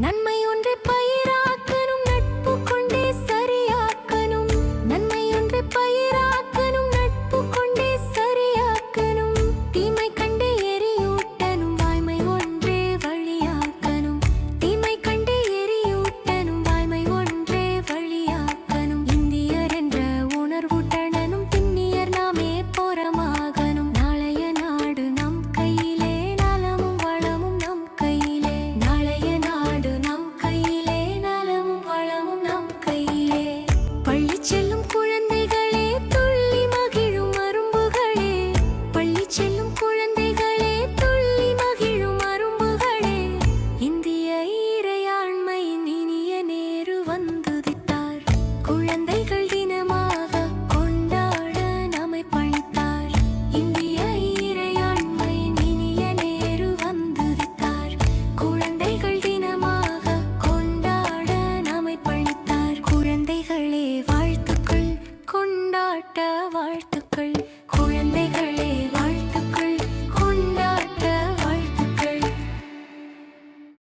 நன்மை ஒன்றை பயிராக்கணும் நட்பு கொண்டே சரியாக்கணும். நன்மை ஒன்றை பயிராக்கணும் நட்பு கொண்டே சரியாக்கணும். தீமை கண்டே எரியூட்டணும் வாய்மை ஒன்றே வழியாக்கணும். தீமை கண்டே எரியூட்டணும் வாய்மை ஒன்றே வழியாக்கணும். இந்தியர் என்ற உணர்வுட்டனும் திண்ணியர் நாமே புறமாகணும். நாளைய நாடு நம் கையிலே நலமும் வளமும் நம் கையிலே. நாளைய நாடு நம் கையிலே நலமும் வளமும் நம் கையிலே. பள்ளி செல்லும் குழந்தைகளே துள்ளி மகிழும் அரும்புகளே. பள்ளி செல்லும் குழந்தைகளே துள்ளி மகிழும் அரும்புகளே. இந்திய இறையாண்மையின் இனிய நேரு வந்துதித்தார். குழந்தைகள் தினமாக கொண்டாட நம்மை பணித்தார். இந்திய இறையாண்மையின் இனிய நேரு வந்துதித்தார். குழந்தைகள் தினமாக கொண்டாட நம்மை பணித்தார். குழந்தைகளே வாழ்த்துக்கள், கொண்டாட்ட வாழ்த்துக்கள்.